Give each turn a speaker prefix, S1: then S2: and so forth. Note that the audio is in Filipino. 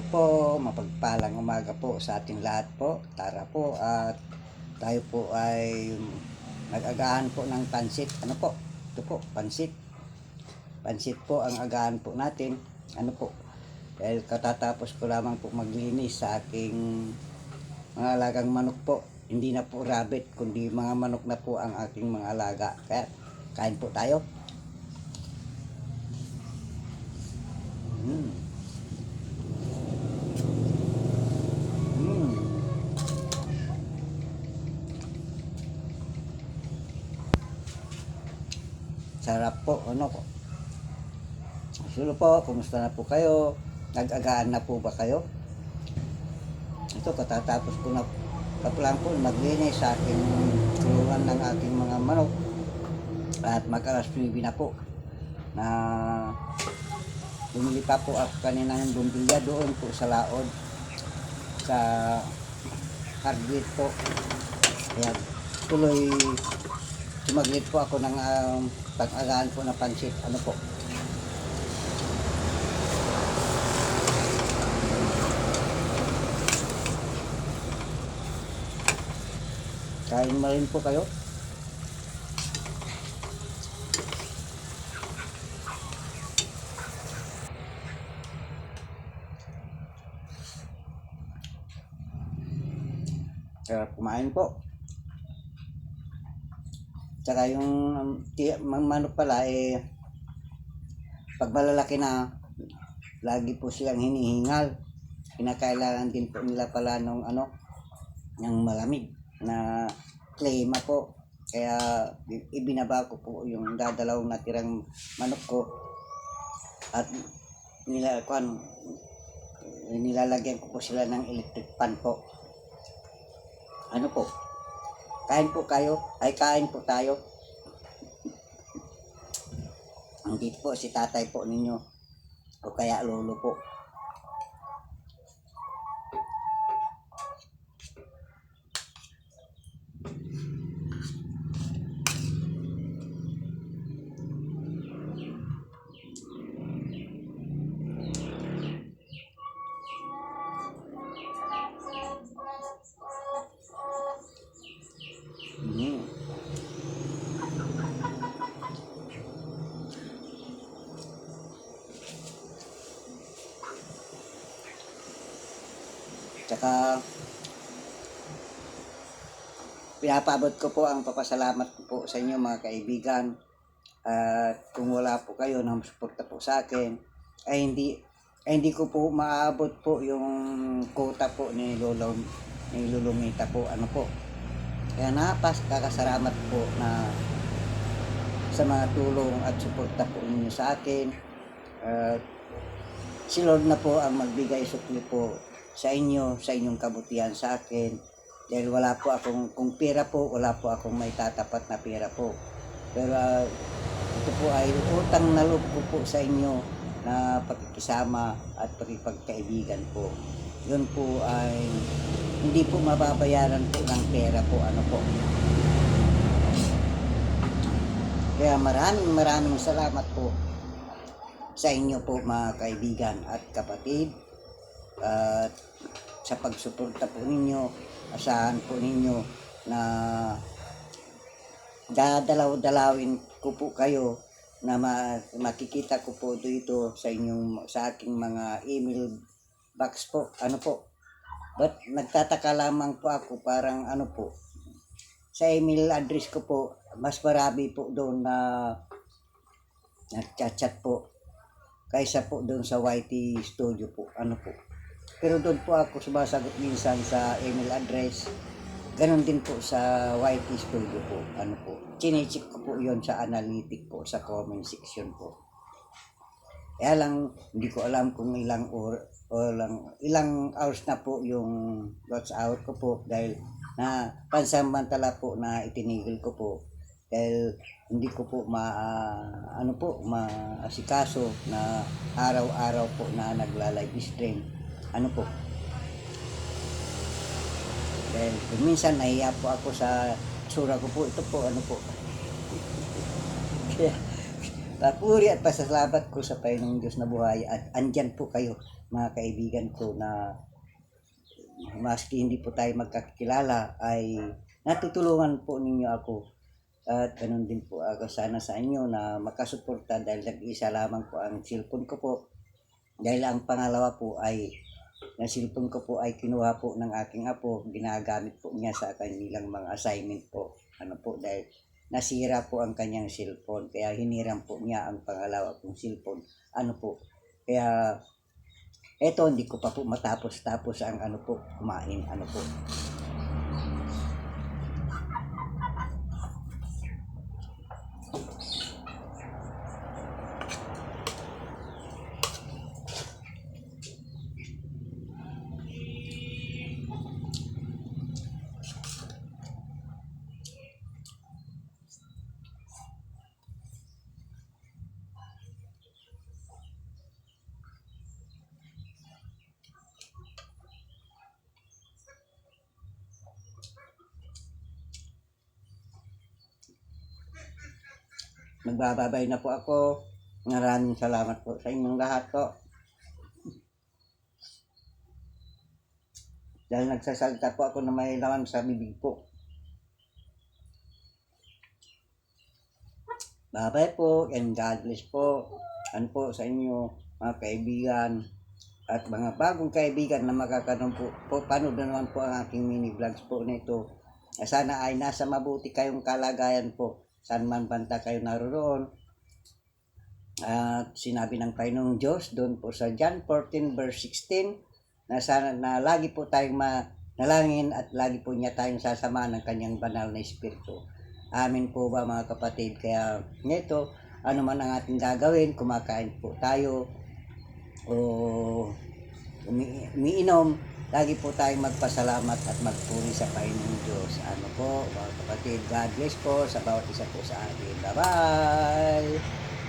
S1: Hello po, mapagpalang umaga po sa ating lahat po. Tara po at tayo po ay nag-agahan po ng pansit. Ano po? Ito po, pansit. Pansit po ang agahan po natin. Ano po? Dahil katatapos ko lamang po maglinis sa aking mga alagang manok po. Hindi na po rabbit, kundi mga manok na po ang aking mga alaga. Kaya kain po tayo. Sarap po, ano po. Sino po, kumusta na po kayo? Nag-agaan na po ba kayo? Ito, katatapos ko na kapulang po maglinis sa aking kulungan ng aking mga manok. At mag-alas 9 na po. Na bumili pa po ako kaninang bumbilya doon po sa laod. Sa hardware po. Kaya tuloy sumaglit po ako ng pag-agaan po na pansit. Ano po? Kain mo rin po kayo? Sarap kumain po. Tsaka yung manok pala pag malalaki na, lagi po silang hinihingal. Kinakailangan din po nila pala ng ng malamig na klima po. Kaya ibinaba ko po yung dadalawang natirang manok ko at nilalagyan ko po sila ng electric fan po. Ano po? Kain po kayo? Ay, kain po tayo. Hindi po si tatay po ninyo o kaya lolo po. Tsaka pinapaabot ko po ang papasalamat ko po sa inyo mga kaibigan. At kung wala po kayo na suporta po sa akin, ay hindi ko po maabot po yung quota po ni Lulumita po. Ano po? Kaya kakasalamat po na sa mga tulong at suporta po ninyo sa akin. Si Lord na po ang magbigay sukli po sa inyong kabutihan sa akin. Dahil wala po akong, kung pera po, wala po akong may tatapat na pera po. Pero ito po ay utang na loob ko po sa inyo na pakikisama at pakipagkaibigan po. Yun po ay hindi po mababayaran po ng pera po. Ano po. Kaya maraming salamat po sa inyo po mga kaibigan at kapatid. At sa pagsuporta po ninyo, asahan po ninyo na dadalaw-dalawin ko po kayo na makikita ko po dito sa aking mga email box po. Ano po? But nagtataka lamang po ako, parang po, sa email address ko po, mas marami po doon na nagchat-chat po kaysa po doon sa YT Studio po. Ano po? Pero doon po ako sumasagot minsan sa email address. Ganon din po sa YT Studio po. Ano po? Chinecheck ko po yon sa analytic po, sa comment section po. Kaya lang, hindi ko alam kung ilang hours na po yung watch hour ko po dahil na pansamantala po na itinigil ko po dahil hindi ko po maasikaso na araw-araw po na nagla-live stream. Ano po? Dahil minsan nahiya po ako sa tsura ko po. Ito po, ano po. Papuri at pasasalamat ko sa Panginoong Diyos na buhay at andyan po kayo mga kaibigan ko na maski hindi po tayo magkakilala ay natutulungan po ninyo ako at ganun din po ako sana sa inyo na makasuporta dahil nag-isa lamang po ang cellphone ko po dahil ang pangalawa po ay na cellphone ko po ay kinuha po ng aking apo, ginagamit po niya sa kanilang mga assignment po dahil nasira po ang kanyang cellphone kaya hiniram po niya ang pangalawa kong cellphone kaya eto hindi ko pa po matapos ang kumain po. Magbababay na po ako. Maraming salamat po sa inyong lahat po. Dahil nagsasalita po ako na may laman sa bibig po. Bye-bye po and God bless po. Ano po sa inyo mga kaibigan at mga bagong kaibigan na makakaroon po panood na naman po ang aking mini vlogs po nito. Sana ay nasa mabuti kayong kalagayan po. Saan man banda kayo naroon. At sinabi ng Panginoong Diyos doon po sa John 14 verse 16 na sana na lagi po tayong manalangin at lagi po niya tayong sasamahan ng kanyang banal na espiritu. Amin po ba mga kapatid? Kaya nito, ano man ang ating gagawin, kumakain po tayo o umiinom, lagi po tayong magpasalamat at magpuri sa Panginoong Diyos. Ano po, mga kapatid, God bless po sa bawat isa po sa atin. Bye-bye!